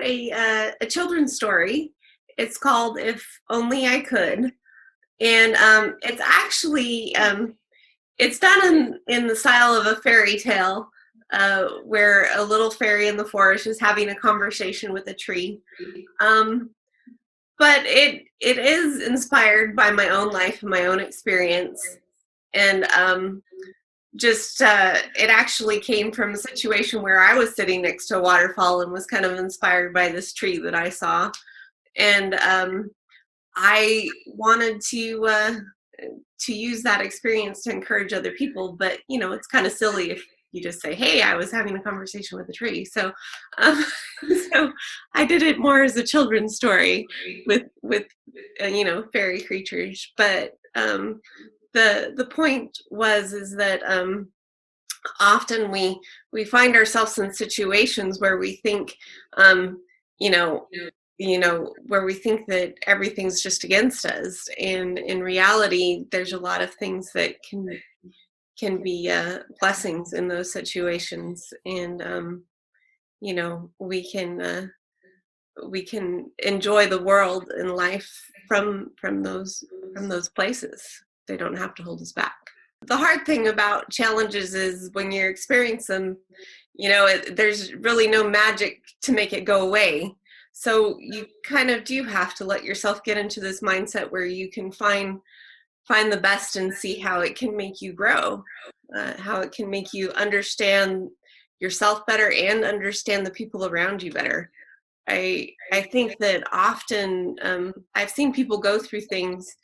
a children's story. It's called If Only I Could. And it's actually, it's done in the style of a fairy tale, where a little fairy in the forest is having a conversation with a tree. Um, but it is inspired by my own life and my own experience. And just it actually came from a situation where I was sitting next to a waterfall and was kind of inspired by this tree that I saw. And I wanted to use that experience to encourage other people, but it's kind of silly if you just say, hey, I was having a conversation with a tree. So so I did it more as a children's story with fairy creatures. But the point is that often we find ourselves in situations where we think you know where we think that everything's just against us, and in reality there's a lot of things that can be blessings in those situations. And we can enjoy the world and life from those places. They don't have to hold us back. The hard thing about challenges is when you're experiencing them, there's really no magic to make it go away. So you kind of do have to let yourself get into this mindset where you can find the best and see how it can make you grow, how it can make you understand yourself better and understand the people around you better. I think that often I've seen people go through things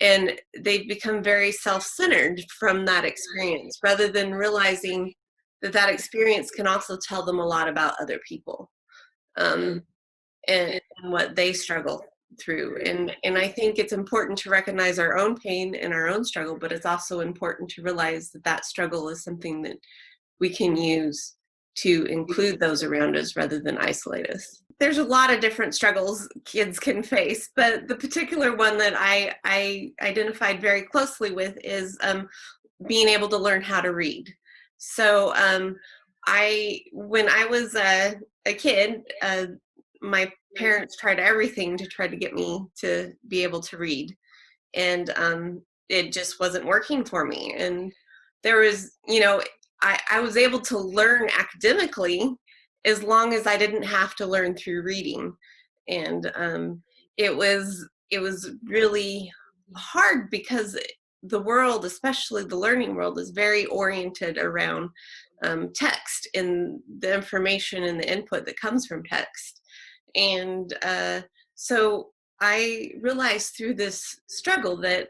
and they've become very self-centered from that experience, rather than realizing that experience can also tell them a lot about other people, and what they struggle through. And I think it's important to recognize our own pain and our own struggle, but it's also important to realize that struggle is something that we can use to include those around us rather than isolate us. There's a lot of different struggles kids can face, but the particular one that I identified very closely with is being able to learn how to read. So when I was a kid, my parents tried everything to try to get me to be able to read, and it just wasn't working for me. And there was, I was able to learn academically as long as I didn't have to learn through reading. And it was really hard because the world, especially the learning world, is very oriented around text and the information and the input that comes from text. And so I realized through this struggle that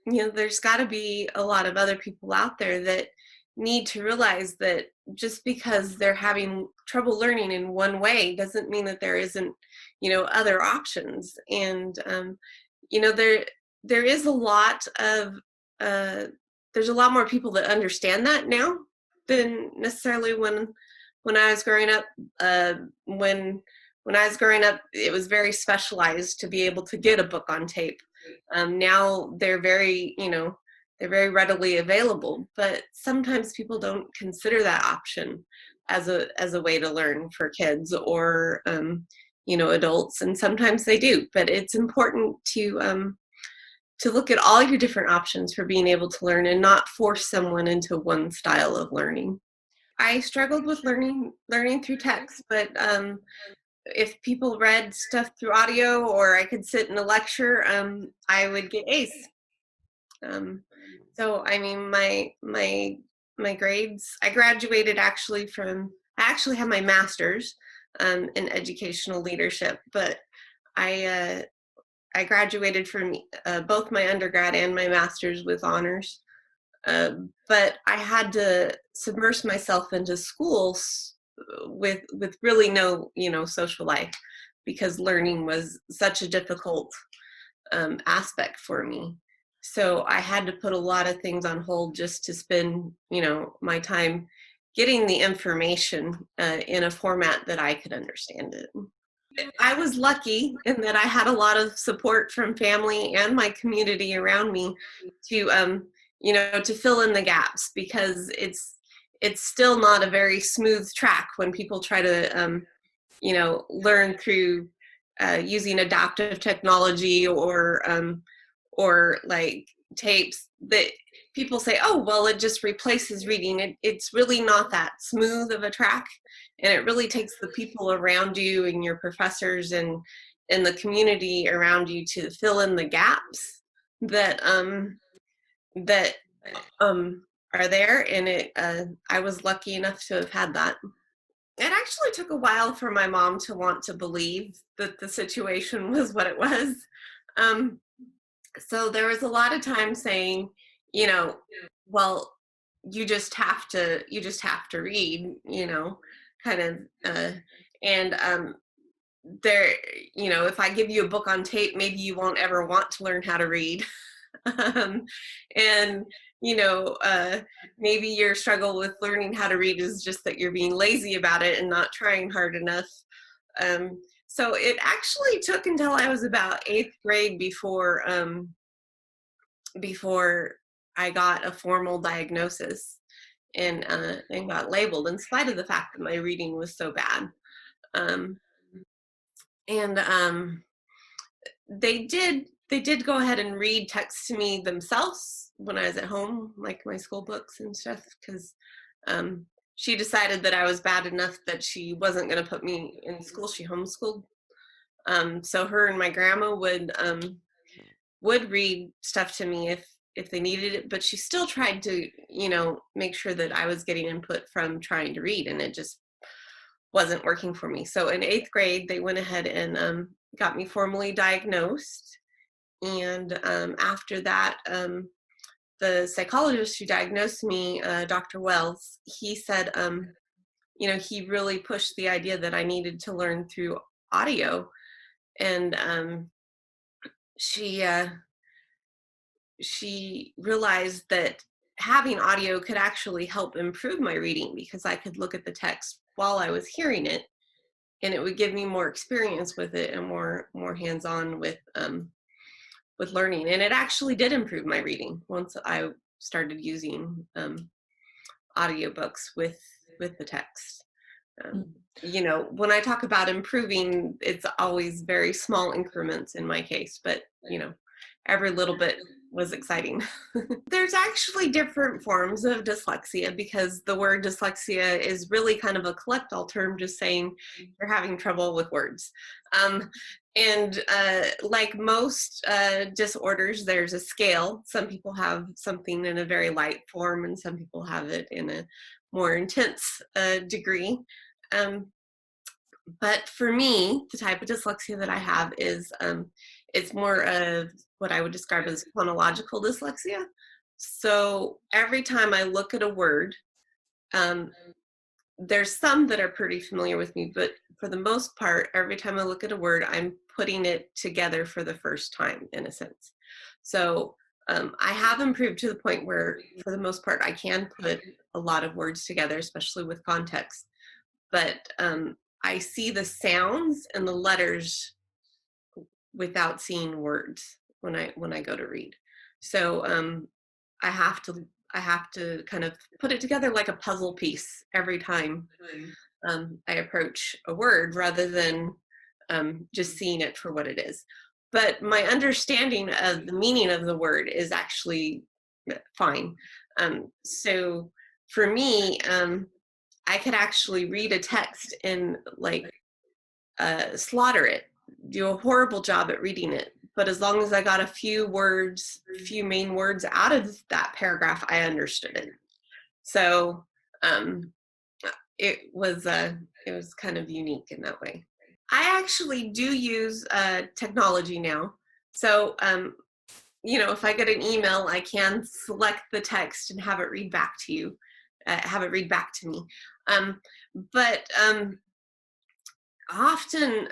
there's got to be a lot of other people out there that need to realize that just because they're having trouble learning in one way doesn't mean that there isn't other options. And there is a lot of there's a lot more people that understand that now than necessarily when I was growing up. When I was growing up, it was very specialized to be able to get a book on tape. Now they're very readily available, but sometimes people don't consider that option as a way to learn for kids or adults, and sometimes they do. But it's important to look at all your different options for being able to learn and not force someone into one style of learning. I struggled with learning through text, but if people read stuff through audio or I could sit in a lecture, I would get A's. So I mean, my grades, I graduated I actually have my master's in educational leadership, but I graduated from both my undergrad and my master's with honors. But I had to submerge myself into schools with really no social life, because learning was such a difficult aspect for me. So I had to put a lot of things on hold just to spend my time getting the information in a format that I could understand it. I was lucky in that I had a lot of support from family and my community around me to to fill in the gaps, because it's still not a very smooth track when people try to learn through using adaptive technology or like tapes that people say, oh, well, it just replaces reading. It's really not that smooth of a track. And it really takes the people around you and your professors and the community around you to fill in the gaps that that are there. And I was lucky enough to have had that. It actually took a while for my mom to want to believe that the situation was what it was. So there was a lot of time saying, well, you just have to read, kind of, and there, if I give you a book on tape, maybe you won't ever want to learn how to read. And maybe your struggle with learning how to read is just that you're being lazy about it and not trying hard enough. So it actually took until I was about 8th grade before I got a formal diagnosis and got labeled, in spite of the fact that my reading was so bad. They did go ahead and read text to me themselves when I was at home, like my school books and stuff, because she decided that I was bad enough that she wasn't going to put me in school. She homeschooled. So her and my grandma would read stuff to me if they needed it, but she still tried to, make sure that I was getting input from trying to read, and it just wasn't working for me. So in 8th grade, they went ahead and got me formally diagnosed. And after that, the psychologist who diagnosed me, Dr. Wells, he said, he really pushed the idea that I needed to learn through audio. And she realized that having audio could actually help improve my reading, because I could look at the text while I was hearing it, and it would give me more experience with it and more hands-on with learning. And it actually did improve my reading once I started using audiobooks with the text. When I talk about improving, it's always very small increments in my case, but every little bit was exciting. There's actually different forms of dyslexia, because the word dyslexia is really kind of a collect-all term, just saying you're having trouble with words. And like most disorders, there's a scale. Some people have something in a very light form, and some people have it in a more intense degree. But for me, the type of dyslexia that I have is it's more of what I would describe as chronological dyslexia. So every time I look at a word, there's some that are pretty familiar with me, but for the most part, every time I look at a word, I'm putting it together for the first time, in a sense. So I have improved to the point where, for the most part, I can put a lot of words together, especially with context. But I see the sounds and the letters without seeing words when I go to read. So I have to kind of put it together like a puzzle piece every time I approach a word, rather than just seeing it for what it is. But my understanding of the meaning of the word is actually fine. So for me, I could actually read a text and slaughter it, do a horrible job at reading it. But as long as I got a few main words out of that paragraph, I understood it. So it was kind of unique in that way. I actually do use technology now. So if I get an email, I can select the text and have it read back to you, have it read back to me. But often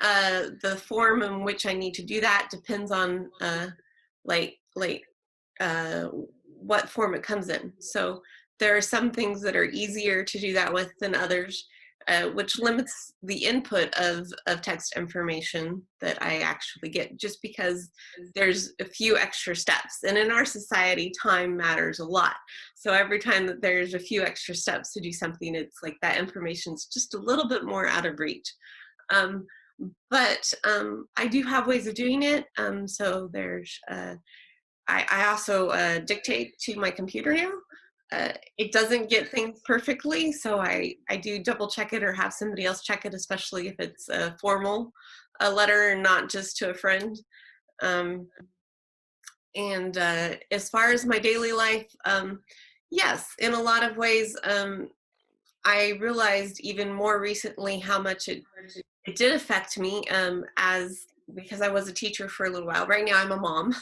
the form in which I need to do that depends on what form it comes in. So there are some things that are easier to do that with than others, which limits the input of text information that I actually get, just because there's a few extra steps. And in our society, time matters a lot. So every time that there's a few extra steps to do something, it's like that information's just a little bit more out of reach. But I do have ways of doing it. So there's, I also dictate to my computer now. It doesn't get things perfectly, so I do double check it or have somebody else check it, especially if it's a formal letter and not just to a friend. Um, and as far as my daily life, yes, in a lot of ways, I realized even more recently how much it did affect me, as because I was a teacher for a little while. Right now I'm a mom,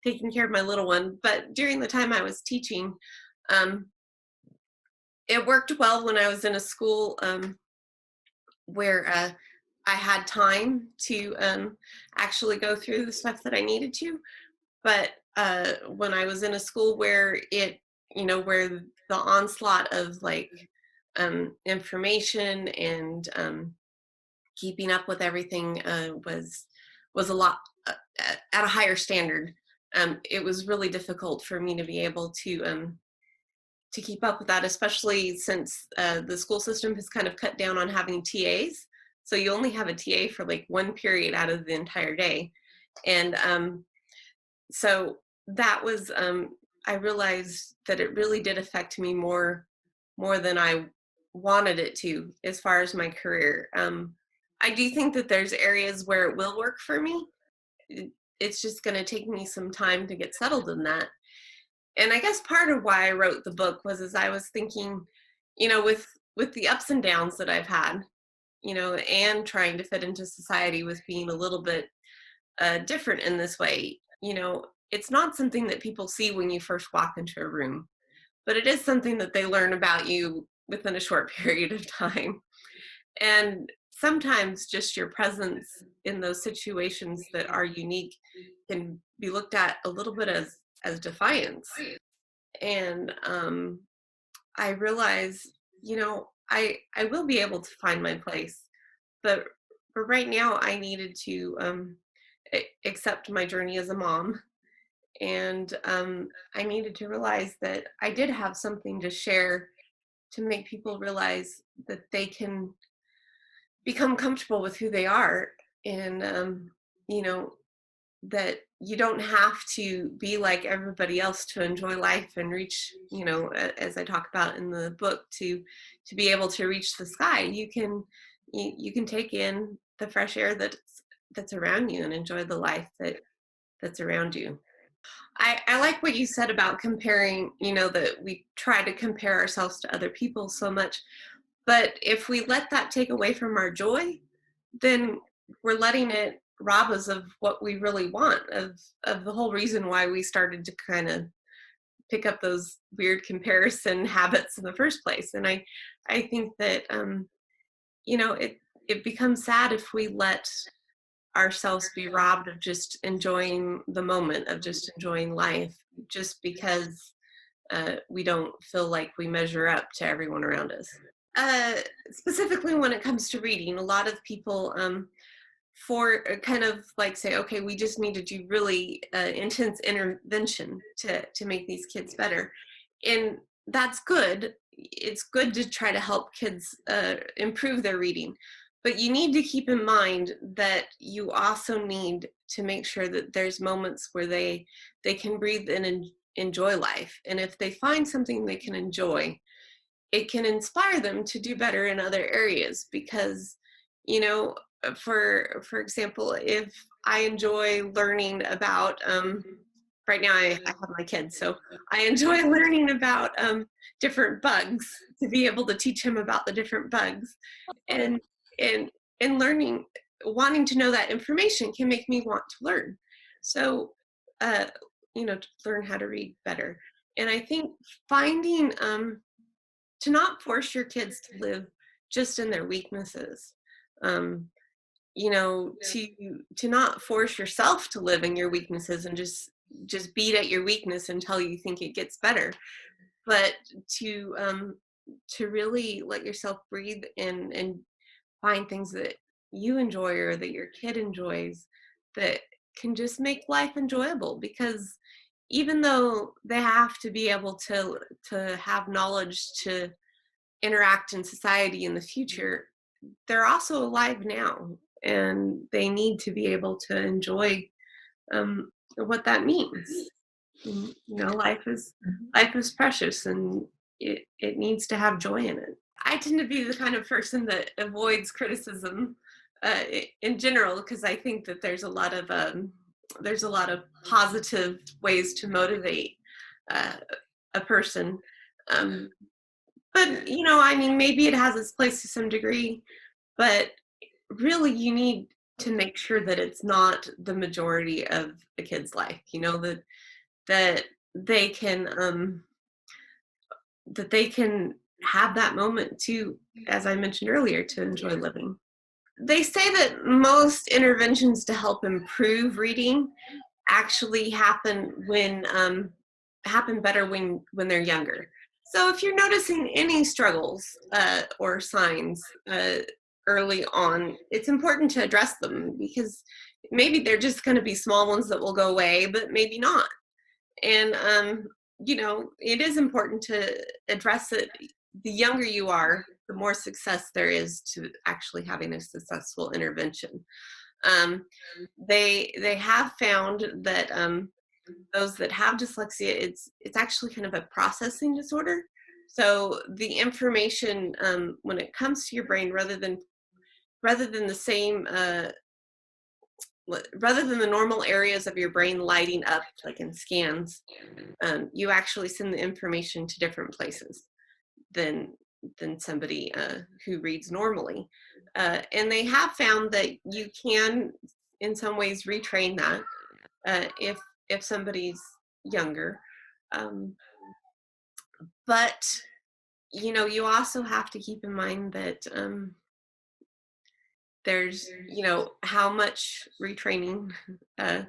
taking care of my little one. But during the time I was teaching, um, it worked well when I was in a school where I had time to actually go through the stuff that I needed to. But when I was in a school where where the onslaught of like information and keeping up with everything was a lot at a higher standard. It was really difficult for me to be able to keep up with that, especially since the school system has kind of cut down on having TAs. So you only have a TA for like one period out of the entire day. And so that was, I realized that it really did affect me more than I wanted it to as far as my career. I do think that there's areas where it will work for me. It's just going to take me some time to get settled in that. And I guess part of why I wrote the book was as I was thinking, with the ups and downs that I've had, and trying to fit into society with being a little bit different in this way. It's not something that people see when you first walk into a room, but it is something that they learn about you within a short period of time. And sometimes just your presence in those situations that are unique can be looked at a little bit as defiance. And I realize, I will be able to find my place, but right now I needed to accept my journey as a mom. And I needed to realize that I did have something to share to make people realize that they can become comfortable with who they are. And, you know, that you don't have to be like everybody else to enjoy life and reach, as I talk about in the book, to be able to reach the sky. You can take in the fresh air that's around you and enjoy the life that's around you. I like what you said about comparing, that we try to compare ourselves to other people so much. But if we let that take away from our joy, then we're letting it rob us of what we really want, of the whole reason why we started to kind of pick up those weird comparison habits in the first place. And I think that it becomes sad if we let ourselves be robbed of just enjoying the moment, of just enjoying life, just because we don't feel like we measure up to everyone around us. Uh, Specifically when it comes to reading, a lot of people for kind of like say, okay, we just need to do really intense intervention to make these kids better. And that's good. It's good to try to help kids improve their reading. But you need to keep in mind that you also need to make sure that there's moments where they can breathe and enjoy life. And if they find something they can enjoy, it can inspire them to do better in other areas. Because for example, if I enjoy learning about right now I have my kids, so I enjoy learning about different bugs, to be able to teach him about the different bugs. And and learning, wanting to know that information can make me want to learn. So uh to learn how to read better. And I think finding to not force your kids to live just in their weaknesses. Um, to not force yourself to live in your weaknesses and just beat at your weakness until you think it gets better, but to really let yourself breathe and find things that you enjoy or that your kid enjoys, that can just make life enjoyable. Because even though they have to be able to have knowledge to interact in society in the future, they're also alive now, and they need to be able to enjoy what that means. Life is precious, and it needs to have joy in it. I tend to be the kind of person that avoids criticism in general, because I think that there's a lot of positive ways to motivate uh, a person. Um, but I mean, maybe it has its place to some degree, but really, you need to make sure that it's not the majority of a kid's life. That they can that they can have that moment to, as I mentioned earlier, to enjoy living. They say that most interventions to help improve reading actually happen better when they're younger. So if you're noticing any struggles or signs early on, it's important to address them, because maybe they're just going to be small ones that will go away, but maybe not. And it is important to address it. The younger you are, the more success there is to actually having a successful intervention. um, they have found that those that have dyslexia, it's actually kind of a processing disorder. So the information, when it comes to your brain, rather than the same rather than the normal areas of your brain lighting up like in scans, you actually send the information to different places than somebody who reads normally. And they have found that you can, in some ways, retrain that if somebody's younger. Um, but you also have to keep in mind that there's how much retraining uh,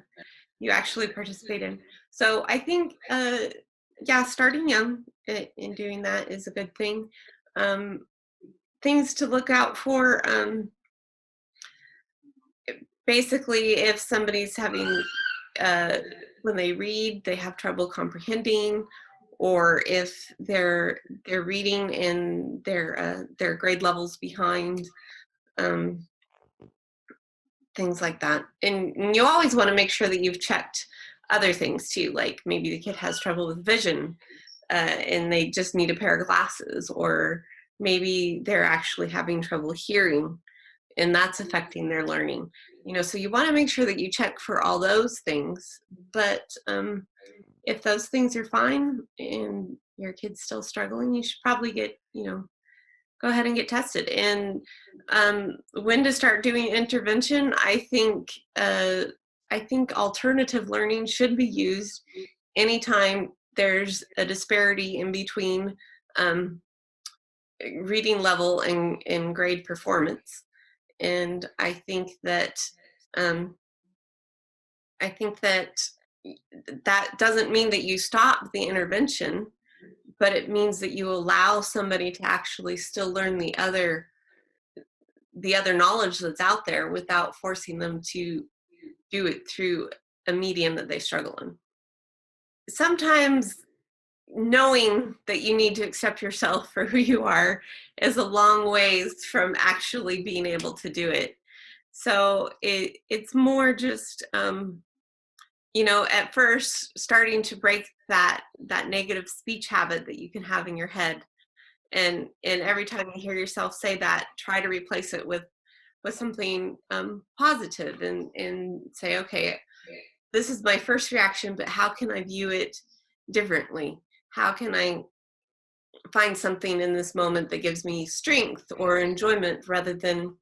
you actually participate in. So I think, yeah, starting young in doing that is a good thing. Um, Things to look out for. Basically, if somebody's having, when they read, they have trouble comprehending, or if they're reading and their grade levels behind, um, things like that. And you always want to make sure that you've checked other things too, like maybe the kid has trouble with vision, and they just need a pair of glasses, or maybe they're actually having trouble hearing, and that's affecting their learning. So you want to make sure that you check for all those things. But if those things are fine and your kid's still struggling, you should probably go ahead and get tested. And when to start doing intervention, I think alternative learning should be used anytime there's a disparity in between um, reading level and grade performance. And um, I think that that doesn't mean that you stop the intervention, but it means that you allow somebody to actually still learn the other knowledge that's out there without forcing them to do it through a medium that they struggle in. Sometimes knowing that you need to accept yourself for who you are is a long ways from actually being able to do it. So it's more just at first starting to break that negative speech habit that you can have in your head, and every time you hear yourself say that, try to replace it with something positive, and say, okay, this is my first reaction, but how can I view it differently? How can I find something in this moment that gives me strength or enjoyment, rather than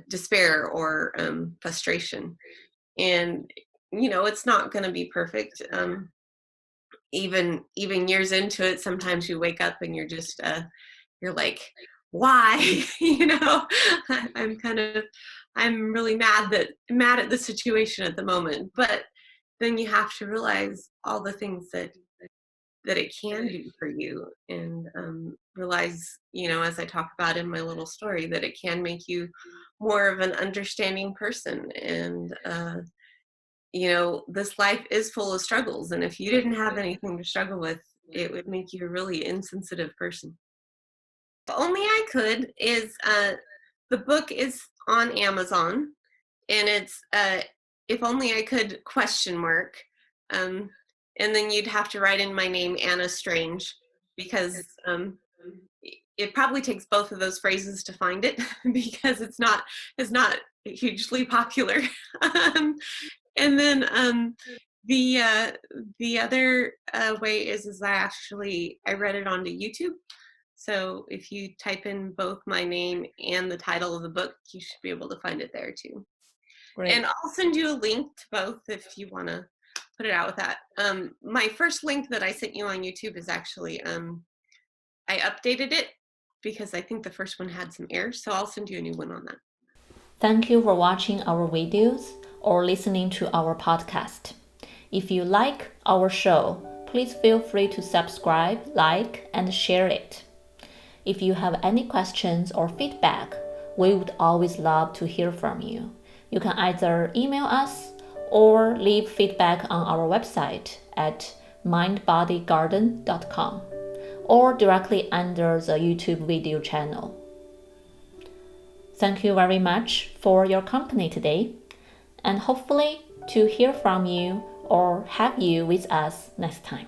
despair or frustration? And it's not going to be perfect. Even years into it, sometimes you wake up and you're like, why? I'm kind of, I'm really mad at the situation at the moment. But then you have to realize all the things that it can do for you, and realize, as I talk about in my little story, that it can make you more of an understanding person. And this life is full of struggles, and if you didn't have anything to struggle with, it would make you a really insensitive person. If Only I Could is the book is on Amazon, and it's If Only I Could ? And then you'd have to write in my name, Anna Strange, because it probably takes both of those phrases to find it because it's not hugely popular. And then the other way is I read it onto YouTube. So if you type in both my name and the title of the book, you should be able to find it there too. Great. And I'll send you a link to both if you want to put it out with that. My first link that I sent you on YouTube is actually, I updated it because I think the first one had some errors. So I'll send you a new one on that. Thank you for watching our videos or listening to our podcast. If you like our show, please feel free to subscribe, like, and share it. If you have any questions or feedback, we would always love to hear from you. You can either email us or leave feedback on our website at mindbodygarden.com or directly under the YouTube video channel. Thank you very much for your company today, and hopefully to hear from you or have you with us next time.